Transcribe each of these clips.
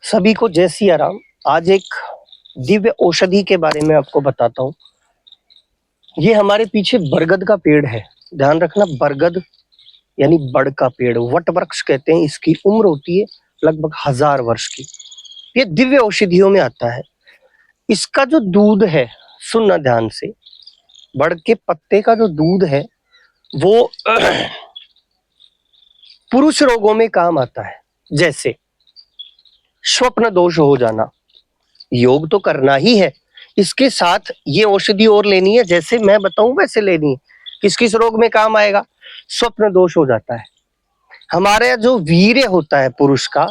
सभी को जय सिया राम। आज एक दिव्य औषधि के बारे में आपको बताता हूँ। ये हमारे पीछे बरगद का पेड़ है। ध्यान रखना, बरगद यानी बड़ का पेड़, वट वृक्ष कहते हैं। इसकी उम्र होती है लगभग 1000 वर्ष की। ये दिव्य औषधियों में आता है। इसका जो दूध है, सुनना ध्यान से, बड़ के पत्ते का जो दूध है वो पुरुष रोगों में काम आता है। जैसे स्वप्न दोष हो जाना, योग तो करना ही है, इसके साथ ये औषधि और लेनी है। जैसे मैं बताऊं वैसे लेनी है। किस किस रोग में काम आएगा? स्वप्न दोष हो जाता है। हमारे जो वीर्य होता है पुरुष का,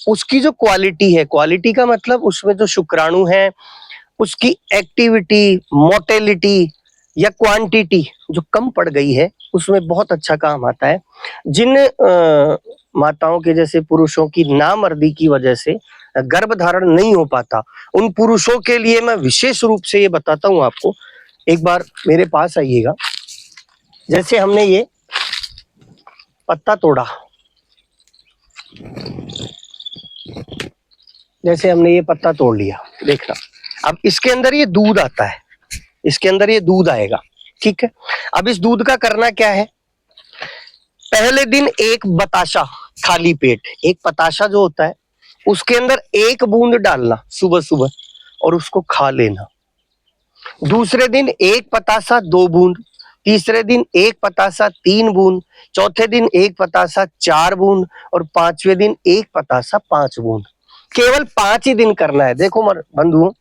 उसकी जो क्वालिटी है, क्वालिटी का मतलब उसमें जो शुक्राणु है, उसकी एक्टिविटी, मोटेलिटी या क्वांटिटी जो कम पड़ गई है, उसमें बहुत अच्छा काम आता है। जिन माताओं के जैसे पुरुषों की नामर्दी की वजह से गर्भ धारण नहीं हो पाता, उन पुरुषों के लिए मैं विशेष रूप से ये बताता हूं आपको। एक बार मेरे पास आइएगा। जैसे हमने ये पत्ता तोड़ा, जैसे हमने ये पत्ता तोड़ लिया, देखना अब इसके अंदर ये दूध आता है, इसके अंदर ये दूध आएगा, ठीक है। अब इस दूध का करना क्या है? पहले दिन एक बताशा, खाली पेट एक पताशा जो होता है उसके अंदर 1 बूंद डालना सुबह सुबह और उसको खा लेना। दूसरे दिन 1 पतासा 2 बूंद, तीसरे दिन 1 पतासा 3 बूंद, चौथे दिन 1 पतासा 4 बूंद और 5वें दिन 1 पतासा 5 बूंद। केवल 5 ही दिन करना है। देखो बंधुओं,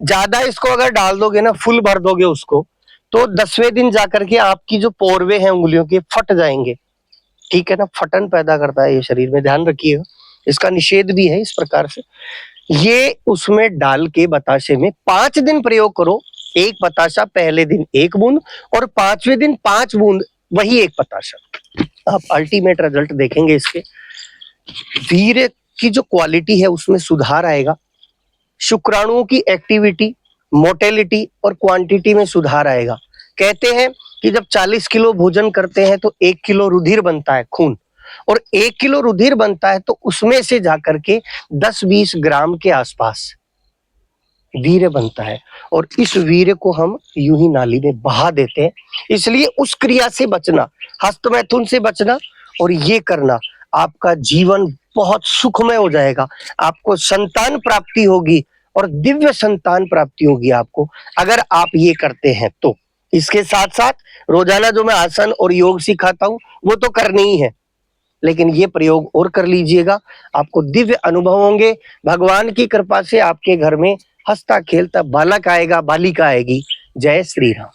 ज्यादा इसको अगर डाल दोगे ना, फुल भर दोगे उसको, तो 10वें दिन जाकर के आपकी जो पोरवे हैं उंगलियों के फट जाएंगे, ठीक है ना। फटन पैदा करता है ये शरीर में, ध्यान रखिएगा। इसका निषेध भी है इस प्रकार से। ये उसमें डाल के बताशे में 5 दिन प्रयोग करो। 1 बताशा पहले दिन 1 बूंद और 5वें दिन 5 बूंद, वही 1 बताशा। आप अल्टीमेट रिजल्ट देखेंगे। इसके वीर्य की जो क्वालिटी है उसमें सुधार आएगा, शुक्राणुओं की एक्टिविटी, मोटेलिटी और क्वांटिटी में सुधार आएगा। कहते हैं कि जब 40 किलो भोजन करते हैं तो 1 किलो रुधिर बनता है, खून, और 1 किलो रुधिर बनता है तो उसमें से जाकर के 10-20 ग्राम के आसपास वीर्य बनता है, और इस वीर्य को हम यूं ही नाली में बहा देते हैं। इसलिए उस क्रिया से बचना, हस्तमैथुन से बचना और ये करना, आपका जीवन बहुत सुखमय हो जाएगा। आपको संतान प्राप्ति होगी और दिव्य संतान प्राप्ति होगी आपको, अगर आप ये करते हैं तो। इसके साथ साथ रोजाना जो मैं आसन और योग सिखाता हूं वो तो करनी ही है, लेकिन ये प्रयोग और कर लीजिएगा, आपको दिव्य अनुभव होंगे। भगवान की कृपा से आपके घर में हंसता खेलता बालक आएगा, बालिका आएगी। जय श्री राम।